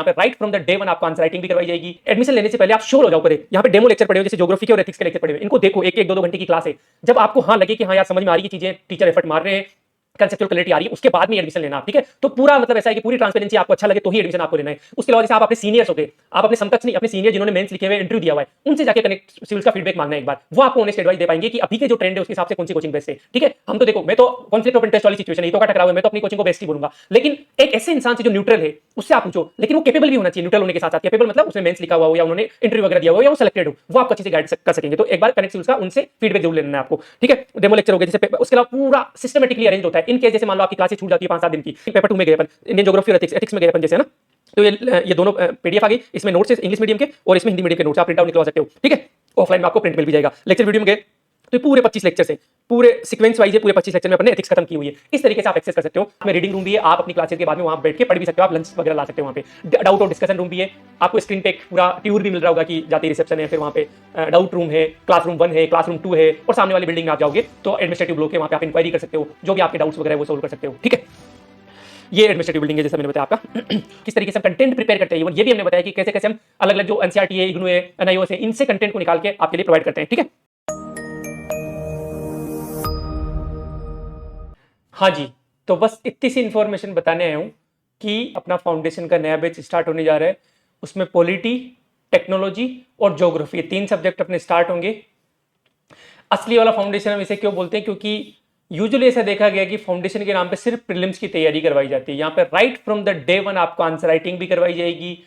यहाँ पे right from the day one आपको आंसर राइटिंग भी करवाई जाएगी। एडमिशन लेने से पहले आप श्योर हो जाओ, पहले यहाँ पे डेमो लेक्चर पढ़े हो, जैसे ज्योग्राफी के और एथिक्स के लेक्चर पढ़े हो, इनको देखो, एक 2 घंटे की क्लास है। जब आपको हाँ लगे कि हाँ यार समझ में आ रही है चीजें, टीचर एफर्ट मार रहे हैं, कंसेप्चुअल क्लैरिटी आ रही है, उसके बाद में एडमिशन लेना आप, ठीक है। तो पूरा मतलब ऐसा है कि पूरी ट्रांसपेरेंसी आपको अच्छा लगे तो ही एडमिशन आपको लेना है। उसके अलावा जैसे आप अपने सीनियर्स हो गए, आप अपने समकक्ष नहीं, अपने सीनियर जिन्होंने मेंस लिखे हुए इंटरव्यू दिया हुआ है, उनसे जाके कनेक्ट सिविल्स का फीडबैक मांगना है एक बार, वो आपको ऑनेस्ट एडवाइस दे पाएंगे कि अभी के जो ट्रेंड है उसके हिसाब से कौन सी कोचिंग बेस्ट है, ठीक है। हम तो देखो, मैं तो कॉन्फ्लिक्ट ऑफ इंटरेस्ट वाली सिचुएशन है, तो का टकराव है, मैं तो अपनी कोचिंग को बेस्ट ही बोलूंगा, लेकिन एक ऐसे इंसान से जो न्यूट्रल है उससे आप पूछो, लेकिन वो कैपेबल भी होना चाहिए। न्यूट्रल होने के साथ साथ कैपेबल मतलब उसने मेंस लिखा हुआ हो या उन्होंने इंटरव्यू वगैरह दिया हो या वो सिलेक्टेड हो, वो आपको अच्छे से गाइड कर सकेंगे। तो एक बार कनेक्ट सिविल्स का उनसे फीडबैक जरूर लेना है आपको, ठीक है। डेमो लेक्चर हो गया, जैसे उसके अलावा पूरा सिस्टमेटिकली अरेंज होता है। इन केस जैसे मान लो आपकी क्लासेस छूट जाती है 5-7 दिन की, पेपर 2 में गए अपन, इंडियन ज्योग्राफी और एथिक्स में गए अपन जैसे, है ना, तो ये दोनों पीडीएफ आ गई, इसमें नोट्स है इंग्लिश मीडियम के और इसमें हिंदी मीडियम के नोट्स, आप प्रिंट आउट निकलवा सकते हो, ठीक है। ऑफलाइन में आपको प्रिंट मिल भी जाएगा। लेक्चर वीडियो में गए तो पूरे 25 लेक्चर है, पूरे सीक्वेंस वाइज है, पूरे 25 लेक्चर में अपने एथिक्स खत्म की हुई है। इस तरीके से आप एक्सेस कर सकते हो। में रीडिंग रूम भी है, आप अपनी क्लासेस के बाद में वहां बैठ के पढ़ भी सकते हो, आप लंच वगैरह ला सकते हो। वहां पे डाउट और डिस्कशन रूम भी है, आपको स्क्रीन पे एक पूरा ट्यूर भी मिल रहा होगा कि जाती रिसेप्शन है, फिर वहां पे डाउट रूम है, क्लासरूम 1 है, क्लासरूम 2 है, और सामने वाली बिल्डिंग में आप जाओगे तो एडमिनिस्ट्रेटिव ब्लॉक है, वहां पे आप इंक्वायरी कर सकते हो, जो भी आपके डाउट्स वगैरह वो सोल्व कर सकते हो, ठीक है। ये एडमिनिस्ट्रेटिव बिल्डिंग है, जैसा मैंने बताया आपका किस तरीके से हम कंटेंट प्रिपेयर करते हैं। ये भी हमने बताया कि कैसे कैसे हम अलग अलग जो एनसीईआरटी है, इग्नू है, एनआईओएस है, इनसे कंटेंट को निकाल के आपके लिए प्रोवाइड करते हैं, ठीक है। हाँ जी, तो बस इतनी सी इंफॉर्मेशन बताने आया हूँ कि अपना फाउंडेशन का नया बैच स्टार्ट होने जा रहा है। उसमें पॉलिटी, टेक्नोलॉजी और ज्योग्राफी 3 सब्जेक्ट अपने स्टार्ट होंगे। असली वाला फाउंडेशन हम इसे क्यों बोलते हैं, क्योंकि यूजुअली ऐसा देखा गया कि फाउंडेशन के नाम पे सिर्फ प्रीलिम्स की तैयारी करवाई जाती है। यहाँ पे right from the day one आपको आंसर राइटिंग भी करवाई जाएगी।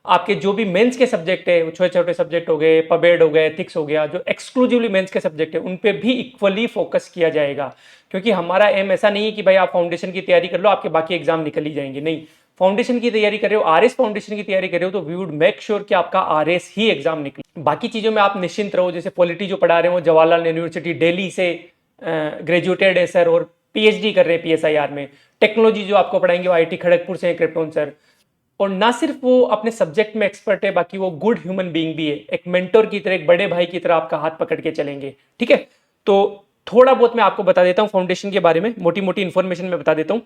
आपके जो भी मेंस के सब्जेक्ट है, छोटे छोटे सब्जेक्ट हो गए, पबेड हो गए, एथिक्स हो गया, जो एक्सक्लूसिवली मेंस के सब्जेक्ट है, उन पे भी इक्वली फोकस किया जाएगा। क्योंकि हमारा एम ऐसा नहीं है कि भाई आप फाउंडेशन की तैयारी कर लो, आपके बाकी एग्जाम निकल ही जाएंगे, नहीं। फाउंडेशन की तैयारी कर रहे हो, आरएस फाउंडेशन की तैयारी कर रहे हो, तो वी वुड मेक श्योर कि आपका आरएस ही एग्जाम निकले। बाकी चीजों में आप निश्चिंत रहो। जैसे पॉलिटी जो पढ़ा रहे हो, जवाहरलाल यूनिवर्सिटी दिल्ली से ग्रेजुएटेड है सर, और पीएचडी कर रहे हैं पीएसआईआर में। टेक्नोलॉजी जो आपको पढ़ाएंगे वो आईटी खड़गपुर से है, क्रिप्टोन सर। और ना सिर्फ वो अपने सब्जेक्ट में एक्सपर्ट है, बाकी वो गुड ह्यूमन बीइंग भी है। एक मेंटोर की तरह, एक बड़े भाई की तरह आपका हाथ पकड़ के चलेंगे, ठीक है। तो थोड़ा बहुत मैं आपको बता देता हूँ फाउंडेशन के बारे में, मोटी मोटी इंफॉर्मेशन में बता देता हूँ।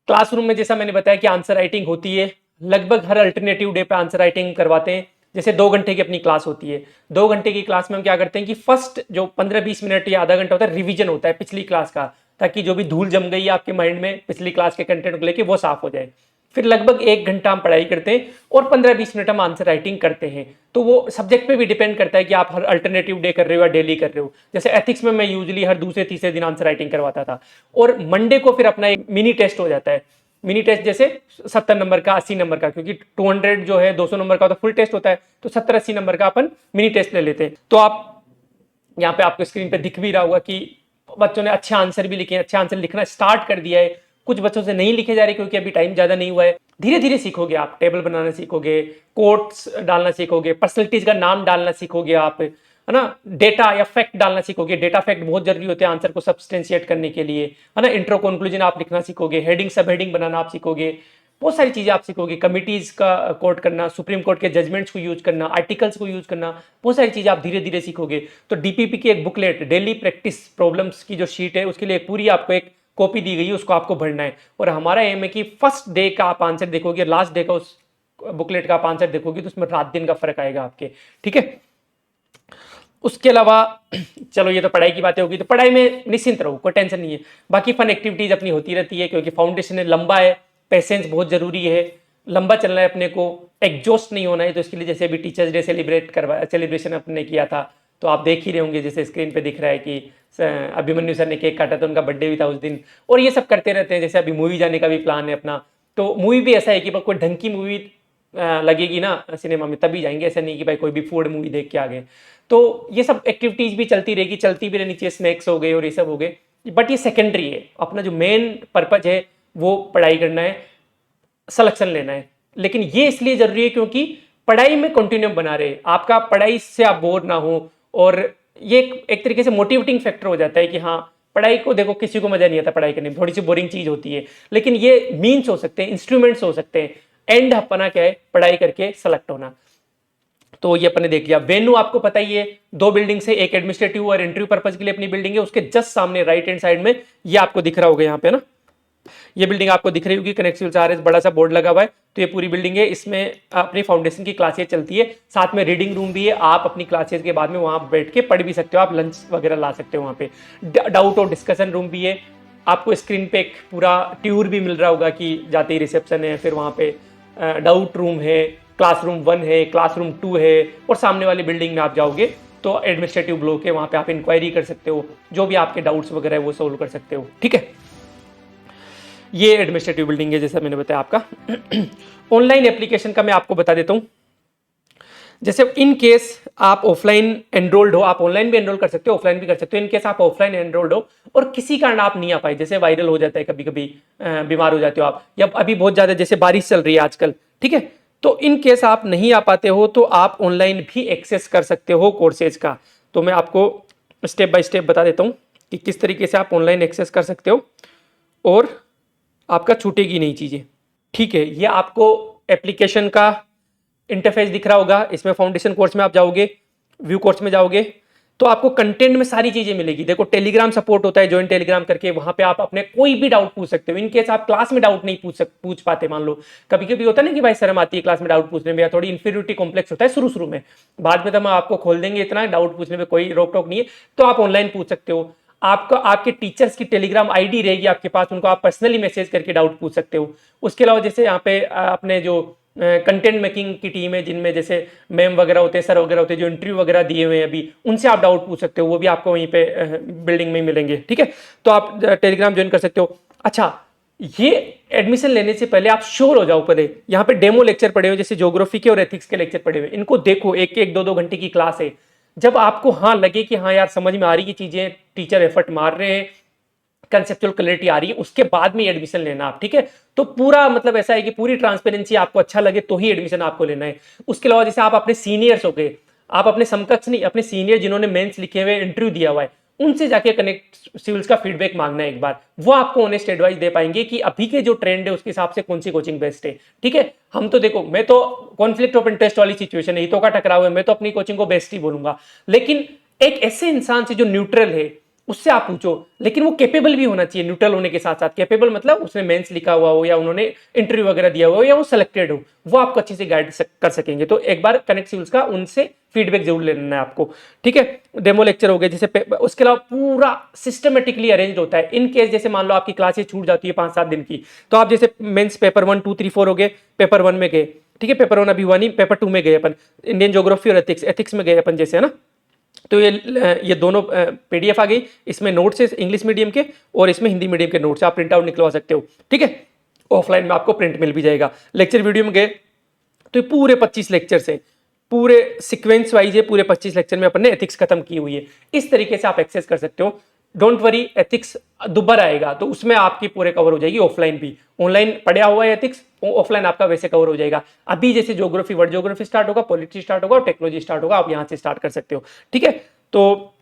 क्लासरूम में जैसा मैंने बताया कि आंसर राइटिंग होती है, लगभग हर अल्टरनेटिव डे पे आंसर राइटिंग करवाते हैं। जैसे 2 घंटे की अपनी क्लास होती है, 2 घंटे की क्लास में हम क्या करते हैं कि फर्स्ट जो 15-20 मिनट या आधा घंटा होता है रिवीजन होता है पिछली क्लास का, ताकि जो भी धूल जम गई है आपके माइंड में पिछली क्लास के कंटेंट को लेके वो साफ हो जाए। फिर लगभग 1 घंटा हम पढ़ाई करते हैं और 15-20 मिनट हम आंसर राइटिंग करते हैं। तो वो सब्जेक्ट पे भी डिपेंड करता है कि आप हर अल्टरनेटिव डे कर रहे हो या डेली कर रहे हो। जैसे एथिक्स में मैं यूजुअली हर दूसरे तीसरे दिन आंसर राइटिंग करवाता था, और मंडे को फिर अपना एक मिनी टेस्ट हो जाता है। मिनी टेस्ट जैसे 70 नंबर का, 80 नंबर का, क्योंकि 200 जो है 200 नंबर का तो फुल टेस्ट होता है, तो 70-80 नंबर का अपन मिनी टेस्ट ले लेते हैं। तो आप यहाँ पे आपको स्क्रीन पे दिख भी रहा होगा कि बच्चों ने अच्छे आंसर भी लिखे हैं, अच्छे आंसर लिखना स्टार्ट कर दिया है। कुछ बच्चों से नहीं लिखे जा रहे क्योंकि अभी टाइम ज्यादा नहीं हुआ है। धीरे धीरे सीखोगे आप, टेबल बनाना सीखोगे, कोट्स डालना सीखोगे, पर्सनैलिटीज का नाम डालना सीखोगे आप, है ना, डेटा या फैक्ट डालना सीखोगे। डेटा फैक्ट बहुत जरूरी होते हैं आंसर को सब्सटेंशिएट करने के लिए, है ना। इंट्रो कंक्लूजन आप लिखना सीखोगे, हेडिंग सब हेडिंग बनाना आप सीखोगे, बहुत सारी चीजें आप सीखोगे। कमिटीज का कोट करना, सुप्रीम कोर्ट के जजमेंट्स को यूज करना, आर्टिकल्स को यूज करना, बहुत सारी चीजें आप धीरे धीरे सीखोगे। तो डीपीपी की एक बुकलेट, डेली प्रैक्टिस प्रॉब्लम्स की जो शीट है, उसके लिए पूरी आपको एक कॉपी दी गई है, उसको आपको भरना है। और हमारा एम है कि फर्स्ट डे का आप आंसर देखोगे, लास्ट डे का उस बुकलेट का आप आंसर देखोगे, तो उसमें रात दिन का फर्क आएगा आपके, ठीक है। उसके अलावा चलो ये तो पढ़ाई की बातें होगी, तो पढ़ाई में निश्चिंत रहो, कोई टेंशन नहीं है। बाकी फन एक्टिविटीज अपनी होती रहती है, क्योंकि फाउंडेशन लंबा है, पेशेंस बहुत जरूरी है, लंबा चलना है अपने को, एग्जॉस्ट नहीं होना है। तो इसके लिए जैसे अभी टीचर्स डे सेलिब्रेशन अपने किया था, तो आप देख ही रहे होंगे, जैसे स्क्रीन पे दिख रहा है कि अभिमन्यु सर ने केक काटा था, उनका बर्थडे भी था उस दिन। और ये सब करते रहते हैं। जैसे अभी मूवी जाने का भी प्लान है अपना, तो मूवी भी ऐसा है कि कोई ढंग की मूवी लगेगी ना सिनेमा में तभी जाएंगे, ऐसा नहीं कि भाई कोई भी फूड मूवी देख के आ गए। तो ये सब एक्टिविटीज भी चलती रहेगी, चलती भी रहनी चाहिए। स्नैक्स हो गए और ये सब हो गए, बट ये सेकेंडरी है। अपना जो मेन पर्पज है वो पढ़ाई करना है, सिलेक्शन लेना है। लेकिन ये इसलिए जरूरी है क्योंकि पढ़ाई में कंटिन्यू बना रहे, आपका पढ़ाई से आप बोर ना हो। और ये एक तरीके से मोटिवेटिंग फैक्टर हो जाता है कि हाँ, पढ़ाई को देखो, किसी को मजा नहीं आता पढ़ाई करने में, थोड़ी सी बोरिंग चीज होती है, लेकिन ये मीन्स हो सकते हैं, इंस्ट्रूमेंट्स हो सकते हैं। एंड अपना क्या है, पढ़ाई करके सेलेक्ट होना। तो ये अपने देख लिया। वेन्यू आपको पता ही है, 2 बिल्डिंग से, एक एडमिनिस्ट्रेटिव और इंटरव्यू पर्पज के लिए अपनी बिल्डिंग है, उसके जस्ट सामने राइट हैंड साइड में ये आपको दिख रहा होगा यहाँ पे ना, ये बिल्डिंग आपको दिख रही होगी, कनेक्ट सिविल्स आरएस बड़ा सा बोर्ड लगा हुआ है। तो ये पूरी बिल्डिंग है, इसमें अपनी फाउंडेशन की क्लासेस चलती है, साथ में रीडिंग रूम भी है। आप अपनी क्लासेस के बाद में वहां बैठ के पढ़ भी सकते हो, आप लंच वगैरह ला सकते हो वहां पे। डाउट और डिस्कशन रूम भी है। आपको स्क्रीन पे एक पूरा ट्यूर भी मिल रहा होगा कि जाते ही रिसेप्शन है, फिर वहां पे डाउट रूम है, क्लासरूम 1 है, क्लासरूम 2 है, और सामने वाली बिल्डिंग में आप जाओगे तो एडमिनिस्ट्रेटिव ब्लॉक है, वहां पे आप इंक्वायरी कर सकते हो, जो भी आपके डाउट्स वगैरह है वो सोल्व कर सकते हो। ठीक है, ये एडमिनिस्ट्रेटिव बिल्डिंग है जैसा मैंने बताया आपका। ऑनलाइन एप्लीकेशन का मैं आपको बता देता हूं। जैसे इन केस आप ऑफलाइन एनरोल्ड हो, आप ऑनलाइन भी एनरोल कर सकते हो, ऑफलाइन भी कर सकते हो। इन केस आप ऑफलाइन एनरोल्ड हो और किसी कारण आप नहीं आ पाए, जैसे वायरल हो जाता है कभी कभी, बीमार हो जाते हो आप, या अभी बहुत ज्यादा जैसे बारिश चल रही है आजकल, ठीक है, तो इन केस आप नहीं आ पाते हो तो आप ऑनलाइन भी एक्सेस कर सकते हो कोर्सेज का। तो मैं आपको स्टेप बाय स्टेप बता देता हूं कि किस तरीके से आप ऑनलाइन एक्सेस कर सकते हो और आपका छूटेगी नहीं चीजें। ठीक है, ये आपको एप्लीकेशन का इंटरफेस दिख रहा होगा। इसमें फाउंडेशन कोर्स में आप जाओगे, व्यू कोर्स में जाओगे तो आपको कंटेंट में सारी चीजें मिलेगी। देखो टेलीग्राम सपोर्ट होता है, ज्वाइन टेलीग्राम करके, वहां पे आप अपने कोई भी डाउट पूछ सकते हो। इन केस आप क्लास में डाउट नहीं पूछ पाते, मान लो कभी कभी होता है ना कि भाई शर्म आती है क्लास में डाउट पूछने में, या थोड़ी इंफीरियरिटी कॉम्प्लेक्स होता है शुरू शुरू में, बाद में तो हम आपको खोल देंगे, इतना डाउट पूछने में कोई रोक टोक नहीं है, तो आप ऑनलाइन पूछ सकते हो। आपका आपके टीचर्स की टेलीग्राम आईडी रहेगी आपके पास, उनको आप पर्सनली मैसेज करके डाउट पूछ सकते हो। उसके अलावा जैसे यहाँ पे अपने जो कंटेंट मेकिंग की टीम है, जिनमें जैसे मैम वगैरह होते हैं, सर वगैरह होते हैं, जो इंटरव्यू वगैरह दिए हुए हैं अभी, उनसे आप डाउट पूछ सकते हो, वो भी आपको वहीं पे बिल्डिंग में मिलेंगे। ठीक है, तो आप टेलीग्राम ज्वाइन कर सकते हो। अच्छा, ये एडमिशन लेने से पहले आप श्योर हो जाओ, पहले यहाँ पे डेमो लेक्चर पड़े हुए, जैसे ज्योग्राफी के और एथिक्स के लेक्चर पड़े हुए, इनको देखो, एक एक 2-2 घंटे की क्लास है। जब आपको हाँ लगे कि हाँ यार समझ में आ रही है चीजें, टीचर एफर्ट मार रहे हैं, कंसेप्चुअल क्लैरिटी आ रही है, उसके बाद में एडमिशन लेना आप। ठीक है, तो पूरा मतलब ऐसा है कि पूरी ट्रांसपेरेंसी, आपको अच्छा लगे तो ही एडमिशन आपको लेना है। उसके अलावा जैसे आप अपने सीनियर्स हो गए, आप अपने समकक्ष नहीं, अपने सीनियर जिन्होंने मेंस लिखे हुए, इंटरव्यू दिया हुआ है, उनसे जाके कनेक्ट सिविल्स का फीडबैक मांगना है एक बार, वो आपको ऑनेस्ट एडवाइस दे पाएंगे कि अभी के जो ट्रेंड है उसके हिसाब से कौन सी कोचिंग बेस्ट है। ठीक है, हम तो देखो, मैं तो कॉन्फ्लिक्ट ऑफ इंटरेस्ट वाली सिचुएशन है, हितों का टकराव है, मैं तो अपनी कोचिंग को बेस्ट ही बोलूंगा, लेकिन एक ऐसे इंसान से जो न्यूट्रल है उससे आप पूछो, लेकिन वो कैपेबल भी होना चाहिए। न्यूट्रल होने के साथ साथ कैपेबल मतलब उसने मेंस लिखा हुआ हो, या उन्होंने इंटरव्यू वगैरह दिया हुआ हो, या वो सिलेक्टेड हो, वो आपको अच्छे से गाइड कर सकेंगे। तो एक बार कनेक्ट सिविल्स का उनसे फीडबैक जरूर लेना है आपको। ठीक है, डेमो लेक्चर हो गए जैसे, उसके अलावा पूरा सिस्टमेटिकली अरेंज होता है। इन केस जैसे मान लो आपकी क्लासेस छूट जाती है 5-7 दिन की, तो आप जैसे मेंस पेपर 1, 2, 3, 4 हो गए, पेपर 1 में गए, ठीक है, पेपर 1 अभी हुआ नहीं, पेपर 2 में गए अपन, इंडियन ज्योग्राफी और एथिक्स में गए अपन जैसे, है ना, तो ये दोनों पीडीएफ आ गई, इसमें नोट्स है इंग्लिश मीडियम के और इसमें हिंदी मीडियम के नोट्स, आप प्रिंट आउट निकलवा सकते हो। ठीक है, ऑफलाइन में आपको प्रिंट मिल भी जाएगा। लेक्चर वीडियो में गए तो ये पूरे 25 लेक्चर्स है, पूरे सीक्वेंस वाइज है, पूरे 25 लेक्चर में अपन ने एथिक्स खत्म की हुई है। इस तरीके से आप एक्सेस कर सकते हो। डोंट वरी, एथिक्स दोबारा आएगा तो उसमें आपकी पूरे कवर हो जाएगी, ऑफलाइन भी। ऑनलाइन पढ़ा हुआ है एथिक्स, ऑफलाइन आपका वैसे कवर हो जाएगा। अभी जैसे ज्योग्राफी, वर्ल्ड ज्योग्राफी स्टार्ट होगा, पॉलिटी स्टार्ट होगा और टेक्नोलॉजी स्टार्ट होगा, आप यहां से स्टार्ट कर सकते हो। ठीक है, तो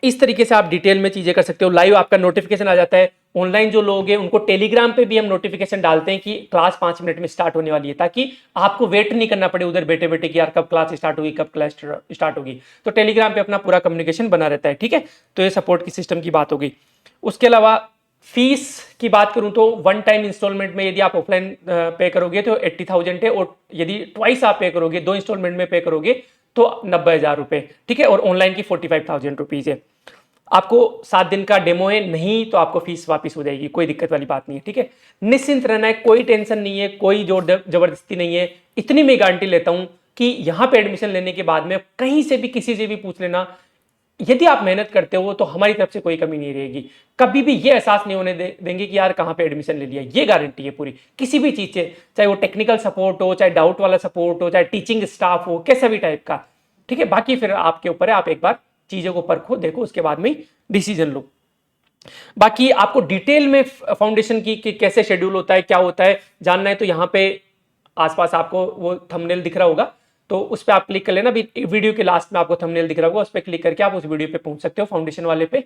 इस तरीके से आप डिटेल में चीजें कर सकते हो। लाइव आपका नोटिफिकेशन आ जाता है। ऑनलाइन जो लोग हैं उनको टेलीग्राम पे भी हम नोटिफिकेशन डालते हैं कि क्लास 5 मिनट में स्टार्ट होने वाली है, ताकि आपको वेट नहीं करना पड़े उधर बैठे बैठे कि यार कब क्लास स्टार्ट होगी, कब क्लास स्टार्ट होगी। तो टेलीग्राम पे अपना पूरा कम्युनिकेशन बना रहता है। ठीक है, तो ये सपोर्ट की सिस्टम की बात हो गई। उसके अलावा फीस की बात करूं तो 1 टाइम इंस्टॉलमेंट में यदि आप ऑफलाइन पे करोगे तो 80,000 है, और यदि ट्वाइस आप पे करोगे, 2 इंस्टॉलमेंट में पे करोगे तो 90,000 रुपए। ठीक है, और ऑनलाइन की 45,000 रुपीज है। आपको 7 दिन का डेमो है, नहीं तो आपको फीस वापस हो जाएगी, कोई दिक्कत वाली बात नहीं है। ठीक है, निश्चिंत रहना है, कोई टेंशन नहीं है, कोई जोर जबरदस्ती नहीं है। इतनी मैं गारंटी लेता हूं कि यहां पे एडमिशन लेने के बाद में कहीं से भी किसी से भी पूछ लेना, यदि आप मेहनत करते हो तो हमारी तरफ से कोई कमी नहीं रहेगी। कभी भी ये एहसास नहीं होने देंगे कि यार कहां पे एडमिशन ले लिया। ये गारंटी है पूरी, किसी भी चीज से, चाहे वो टेक्निकल सपोर्ट हो, चाहे डाउट वाला सपोर्ट हो, चाहे टीचिंग स्टाफ हो, कैसा भी टाइप का। ठीक है, बाकी फिर आपके ऊपर है, आप एक बार चीजों को परखो, देखो, उसके बाद में डिसीजन लो। बाकी आपको डिटेल में फाउंडेशन की कि कैसे शेड्यूल होता है, क्या होता है, जानना है तो यहाँ पे आसपास आपको वो थंबनेल दिख रहा होगा, तो उस पर आप क्लिक कर लेना। अभी वीडियो के लास्ट में आपको थंबनेल दिख रहा होगा, उस पर क्लिक करके आप उस वीडियो पे पहुंच सकते हो, फाउंडेशन वाले पे,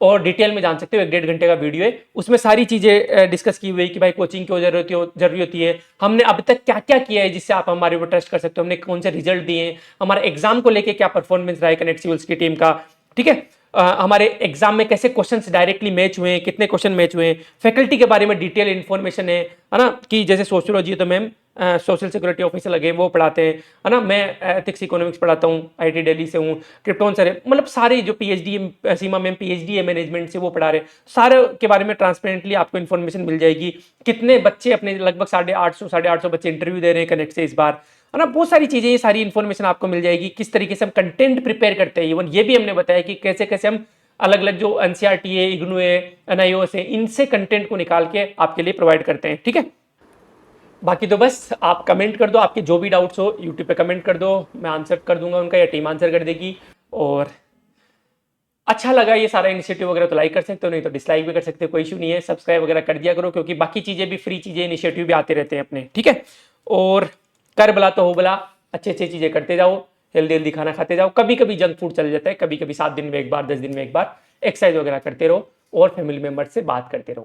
और डिटेल में जान सकते हो। 1-1.5 घंटे का वीडियो है, उसमें सारी चीजें डिस्कस की हुई है कि भाई कोचिंग क्यों जरूरी होती है, हमने अब तक क्या क्या किया है जिससे आप हमारे ऊपर ट्रस्ट कर सकते हो, हमने कौन से रिजल्ट दिए हैं, हमारे एग्जाम को लेकर क्या परफॉर्मेंस रहा है कनेक्ट सिविल्स की टीम का। ठीक है, हमारे एग्जाम में कैसे क्वेश्चंस डायरेक्टली मैच हुए हैं, कितने क्वेश्चन मैच हुए हैं, फैकल्टी के बारे में डिटेल इन्फॉर्मेशन है ना, कि जैसे सोशियोलॉजी है तो मैम सोशल सिक्योरिटी ऑफिसर लगे वो पढ़ाते हैं, है ना, मैं एथिक्स इकोनॉमिक्स पढ़ाता हूँ, आईआईटी दिल्ली से हूँ, क्रिप्टोन सर है, मतलब सारे जो पीएचडी सीमा मैम पीएचडी है मैनेजमेंट से वो पढ़ा रहे, सारे के बारे में ट्रांसपेरेंटली आपको इन्फॉर्मेशन मिल जाएगी। कितने बच्चे अपने लगभग 850 बच्चे इंटरव्यू दे रहे हैं कनेक्ट से इस बार, है ना, बहुत सारी चीजें, ये सारी इन्फॉर्मेशन आपको मिल जाएगी। किस तरीके से हम कंटेंट प्रिपेयर करते हैं, इवन ये भी हमने बताया कि कैसे कैसे हम अलग अलग जो एनसीईआरटी है, इग्नू है, एनआईओएस है, इनसे कंटेंट को निकाल के आपके लिए प्रोवाइड करते हैं। ठीक है, बाकी तो बस आप कमेंट कर दो, आपके जो भी डाउट्स हो यूट्यूब पे कमेंट कर दो, मैं आंसर कर दूंगा उनका या टीम आंसर कर देगी। और अच्छा लगा ये सारा इनिशिएटिव वगैरह तो लाइक कर सकते हो, नहीं तो डिसलाइक भी कर सकते हो, कोई इशू नहीं है। सब्सक्राइब वगैरह कर दिया करो, क्योंकि बाकी चीजें भी, फ्री चीजें, इनिशिएटिव भी आते रहते हैं अपने। ठीक है, और कर भला तो हो भला, अच्छी अच्छी चीजें करते जाओ, हेल्दी हेल्दी खाना खाते जाओ, कभी कभी जंक फूड चल जाता है, कभी कभी 7 दिन में एक बार, 10 दिन में एक बार एक्सरसाइज वगैरह करते रहो और फैमिली मेंबर से बात करते रहो।